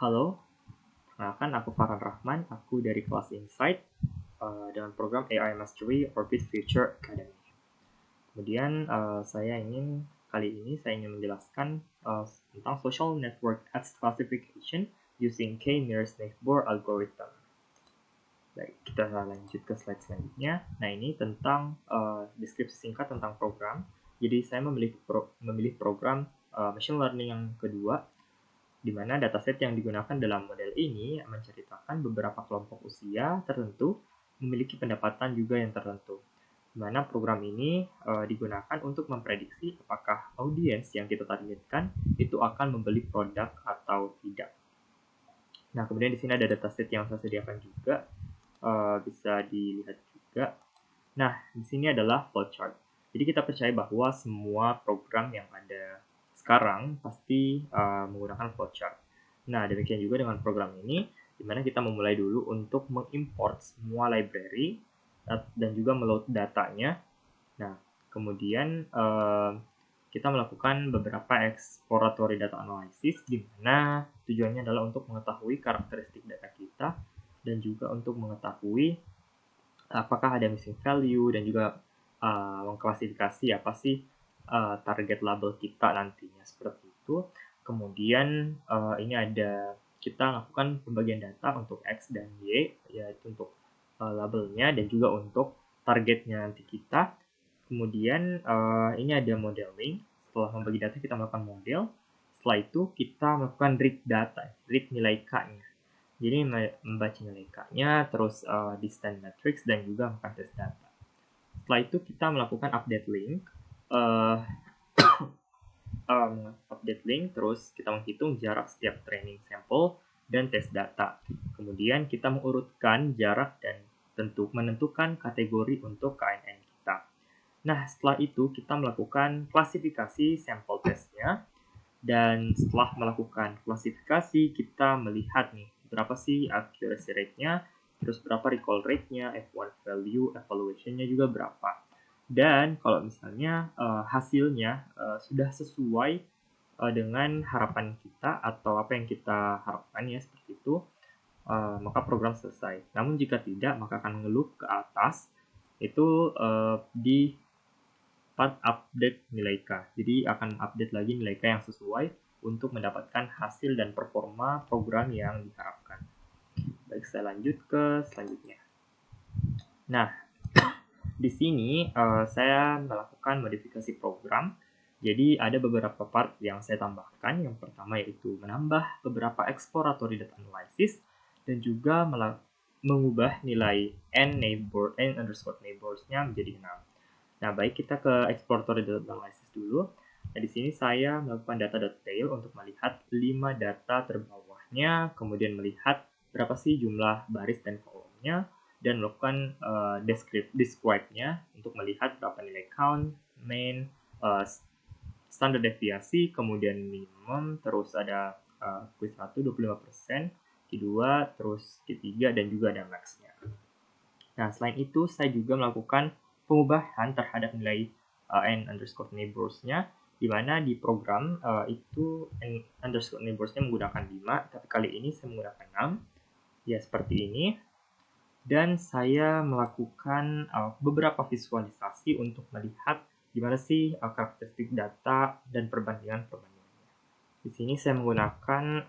Halo, perkenalkan aku Farhan Rahman, aku dari kelas Insight dengan program AI Mastery Orbit Future Academy. Kemudian saya ingin menjelaskan tentang Social Network Ads Classification using K-Nearest Neighbor Algorithm. Baik, kita lanjut ke slide selanjutnya. Nah, ini tentang deskripsi singkat tentang program. Jadi saya memilih program machine learning yang kedua, di mana dataset yang digunakan dalam model ini menceritakan beberapa kelompok usia tertentu memiliki pendapatan juga yang tertentu. Di mana program ini digunakan untuk memprediksi apakah audiens yang kita targetkan itu akan membeli produk atau tidak. Nah, kemudian di sini ada dataset yang saya sediakan juga, bisa dilihat juga. Nah, di sini adalah flowchart. Jadi kita percaya bahwa semua program yang ada sekarang pasti menggunakan flowchart. Nah, demikian juga dengan program ini, di mana kita memulai dulu untuk mengimport semua library dan juga meload datanya. Nah, kemudian kita melakukan beberapa exploratory data analysis, di mana tujuannya adalah untuk mengetahui karakteristik data kita dan juga untuk mengetahui apakah ada missing value dan juga mengklasifikasi apa sih target label kita nantinya seperti itu. Kemudian ini ada kita lakukan pembagian data untuk X dan Y, yaitu untuk labelnya dan juga untuk targetnya nanti kita. Kemudian ini ada modeling. Setelah membagi data kita melakukan model. Setelah itu kita melakukan read data, read nilai K-nya. Jadi membaca nilai K-nya, terus distance matrix dan juga melakukan tes data. Setelah itu kita melakukan update link, terus kita menghitung jarak setiap training sampel dan tes data. Kemudian kita mengurutkan jarak dan menentukan kategori untuk KNN kita. Nah, setelah itu kita melakukan klasifikasi sampel tesnya, dan setelah melakukan klasifikasi kita melihat nih berapa sih accuracy rate-nya, terus berapa recall rate-nya, F1 value, evaluation-nya juga berapa. Dan kalau misalnya hasilnya sudah sesuai dengan harapan kita atau apa yang kita harapkan ya seperti itu, maka program selesai. Namun jika tidak, maka akan mengeluh ke atas itu di part update nilai K. Jadi akan update lagi nilai K yang sesuai untuk mendapatkan hasil dan performa program yang diharapkan. Baik, saya lanjut ke selanjutnya. Nah, di sini saya melakukan modifikasi program. Jadi ada beberapa part yang saya tambahkan. Yang pertama yaitu menambah beberapa exploratory data analysis dan juga mengubah nilai n underscore neighbors-nya menjadi 6. Nah, baik kita ke exploratory data analysis dulu. Nah, di sini saya melakukan data.tail untuk melihat 5 data terbawahnya, kemudian melihat berapa sih jumlah baris dan kolomnya, dan melakukan describe-nya untuk melihat berapa nilai count, main, standar deviasi, kemudian minimum, terus ada Q1 25%, Q2, terus Q3, dan juga ada max-nya. Nah, selain itu saya juga melakukan pengubahan terhadap nilai n underscore neighbors-nya, di mana di program itu n underscore neighbors-nya menggunakan 5, tapi kali ini saya menggunakan 6, ya seperti ini. Dan saya melakukan beberapa visualisasi untuk melihat gimana sih karakteristik data dan perbandingannya. Di sini saya menggunakan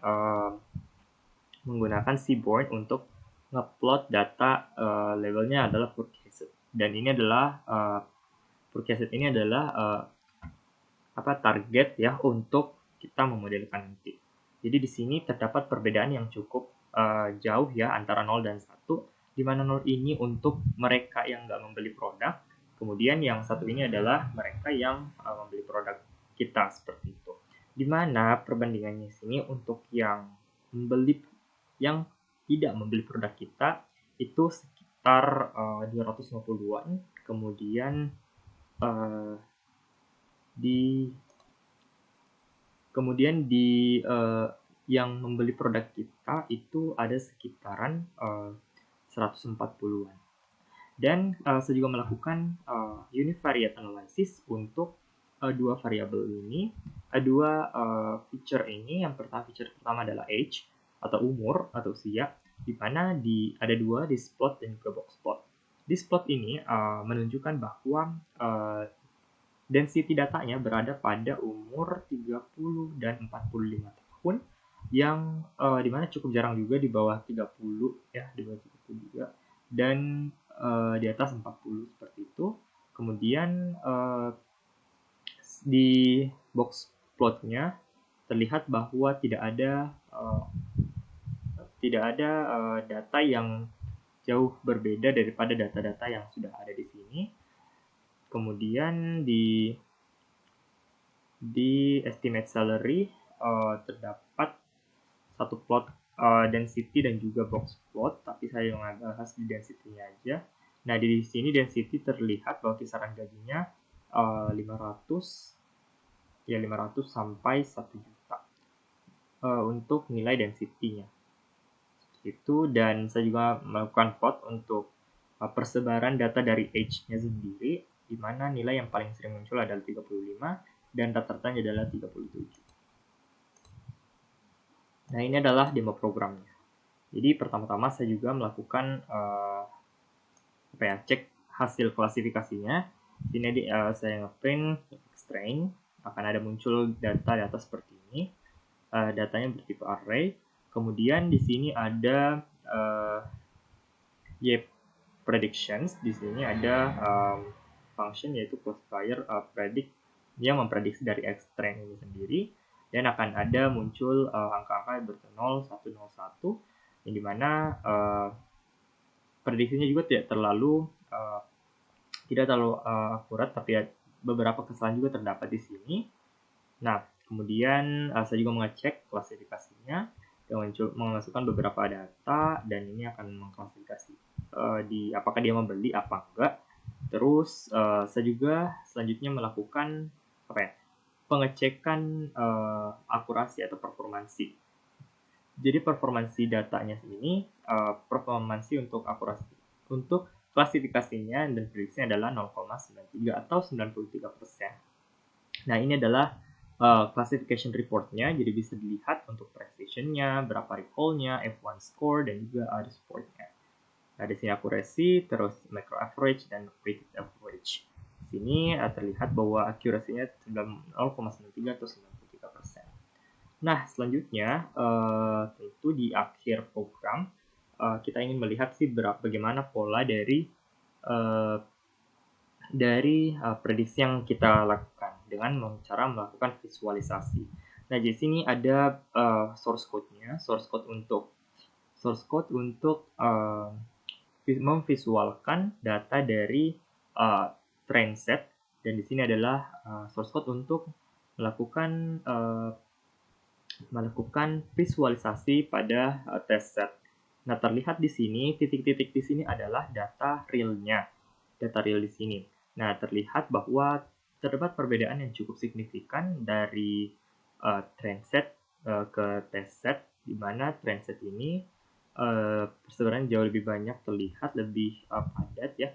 Seaborn untuk ngeplot data levelnya adalah forecasted, dan ini adalah forecasted ini adalah target ya untuk kita memodelkan nanti. Jadi di sini terdapat perbedaan yang cukup jauh ya antara 0 dan 1, di mana 0 ini untuk mereka yang nggak membeli produk, kemudian yang satu ini adalah mereka yang membeli produk kita seperti itu. Di mana perbandingannya di sini untuk yang tidak membeli produk kita itu sekitar 252-an, kemudian yang membeli produk kita itu ada sekitaran 140-an. Dan saya juga melakukan univariate analysis untuk dua variabel ini, dua feature ini. Yang pertama, feature pertama adalah age, atau umur atau usia, di mana ada dua displot dan juga boxplot. Displot ini menunjukkan bahwa density datanya berada pada umur 30 dan 45 tahun yang dimana cukup jarang juga di bawah 30 ya, di bawah 30 juga, dan di atas 40 seperti itu. Kemudian di box plotnya terlihat bahwa tidak ada data yang jauh berbeda daripada data-data yang sudah ada di sini. Kemudian di estimate salary terdapat satu plot density dan juga box plot, tapi saya yang bahas di density-nya aja. Nah, di sini density terlihat bahwa kisaran gajinya 500 sampai 1 juta untuk nilai density-nya. Itu, dan saya juga melakukan plot untuk persebaran data dari age-nya sendiri, di mana nilai yang paling sering muncul adalah 35 dan rata-ratanya adalah 37. Nah, ini adalah demo programnya. Jadi pertama-tama saya juga melakukan cek hasil klasifikasinya. Sini saya ngeprint strain, akan ada muncul data seperti ini. Datanya bertipe array. Kemudian di sini ada predictions. Di sini ada function yaitu classifier predict yang memprediksi dari strain ini sendiri, dan akan ada muncul angka-angka yang ber-0, 1, 0, 1, yang dimana prediksinya juga tidak terlalu akurat, tapi beberapa kesalahan juga terdapat di sini. Nah, kemudian saya juga mengecek klasifikasinya dengan memasukkan beberapa data, dan ini akan mengklasifikasi di apakah dia membeli apa enggak. Terus saya juga selanjutnya melakukan pengecekan akurasi atau performansi. Jadi performansi datanya ini, performansi untuk akurasi, untuk klasifikasinya dan prediksinya adalah 0,93 atau 93%. Nah, ini adalah classification report-nya, jadi bisa dilihat untuk precision-nya, berapa recall-nya, F1 score, dan juga ada support-nya. Nah, di sini accuracy, terus macro average, dan weighted average. Di sini terlihat bahwa accuracy-nya 0,93 atau 93%. Nah, selanjutnya tentu di akhir program kita ingin melihat sih bagaimana pola dari prediksi yang kita lakukan dengan cara melakukan visualisasi. Nah, di sini ada source code-nya, source code untuk memvisualkan data dari trend set, dan di sini adalah source code untuk melakukan visualisasi pada test set. Nah, terlihat di sini titik-titik di sini adalah data real-nya, data real di sini. Nah, terlihat bahwa terdapat perbedaan yang cukup signifikan dari trend set ke test set, di mana trend set ini persebaran jauh lebih banyak, terlihat lebih padat ya,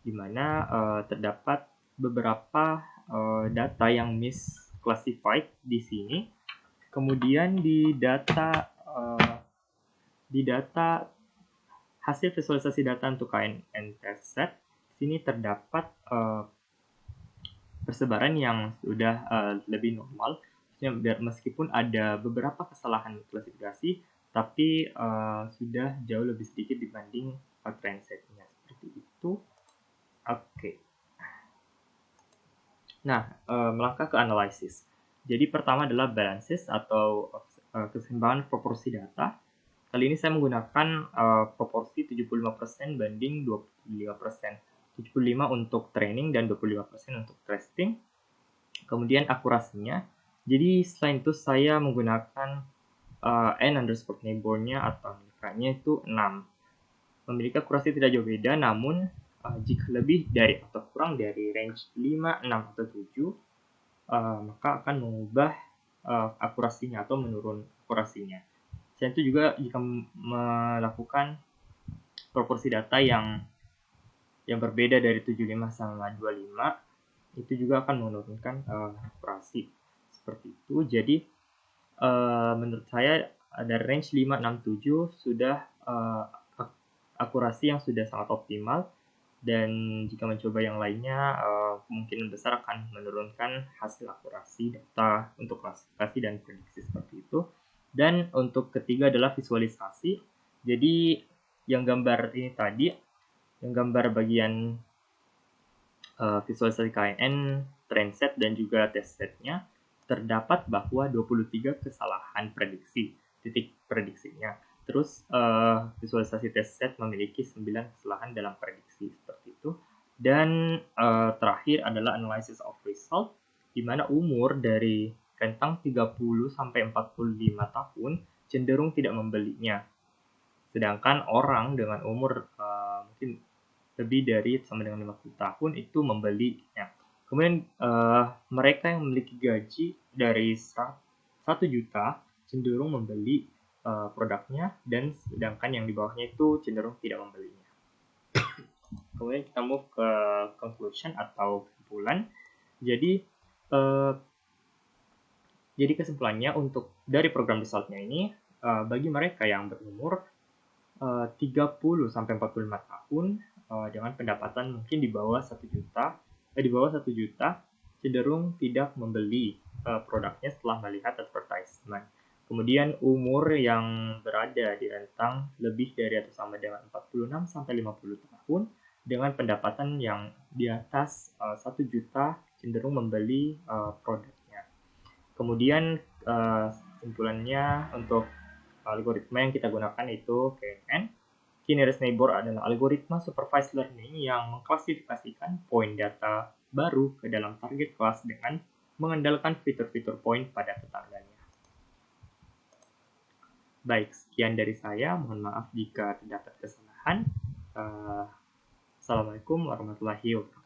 di mana terdapat beberapa data yang misclassified di sini. Kemudian di data hasil visualisasi data untuk KNN test set, sini terdapat persebaran yang sudah lebih normal, meskipun ada beberapa kesalahan klasifikasi, tapi sudah jauh lebih sedikit dibanding trend setnya, seperti itu. Oke. Nah, melangkah ke analisis. Jadi pertama adalah balances atau keseimbangan proporsi data. Kali ini saya menggunakan proporsi 75% banding 25%. 75 untuk training dan 25% untuk testing. Kemudian akurasinya. Jadi selain itu saya menggunakan n_neighbor-nya atau nilainya itu 6. Memiliki akurasi tidak jauh beda, namun jika lebih dari atau kurang dari range 5, 6, atau 7, maka akan mengubah akurasinya atau menurun akurasinya. Selain itu juga jika melakukan proporsi data yang berbeda dari 75 sama 25, itu juga akan menurunkan akurasi seperti itu. Jadi menurut saya Ada range 5, 6, 7 sudah akurasi yang sudah sangat optimal, dan jika mencoba yang lainnya kemungkinan besar akan menurunkan hasil akurasi data untuk klasifikasi dan prediksi seperti itu. Dan untuk ketiga adalah visualisasi. Jadi yang gambar ini tadi, yang gambar bagian visualisasi KNN, trend set dan juga test setnya, terdapat bahwa 23 kesalahan prediksi, titik prediksinya. Terus visualisasi test set memiliki 9 kesalahan dalam prediksi seperti itu. Dan terakhir adalah analysis of result, di mana umur dari rentang 30 sampai 45 tahun cenderung tidak membelinya. Sedangkan orang dengan umur mungkin lebih dari sama dengan 50 tahun itu membelinya. Kemudian mereka yang memiliki gaji dari 1 juta cenderung membeli produknya, dan sedangkan yang di bawahnya itu cenderung tidak membelinya. Kemudian kita move ke conclusion atau kesimpulan. Jadi kesimpulannya untuk dari program resultnya ini, bagi mereka yang berumur 30 sampai 45 tahun dengan pendapatan mungkin di bawah 1 juta, cenderung tidak membeli produknya setelah melihat advertisement. Kemudian umur yang berada di rentang lebih dari atau sama dengan 46 sampai 50 tahun dengan pendapatan yang di atas 1 juta cenderung membeli produknya. Kemudian kesimpulannya untuk algoritma yang kita gunakan itu KNN. Key Nearest Neighbor adalah algoritma supervised learning yang mengklasifikasikan poin data baru ke dalam target class dengan mengandalkan fitur-fitur poin pada tetangganya. Baik, sekian dari saya. Mohon maaf jika terdapat kesalahan. Assalamualaikum warahmatullahi wabarakatuh.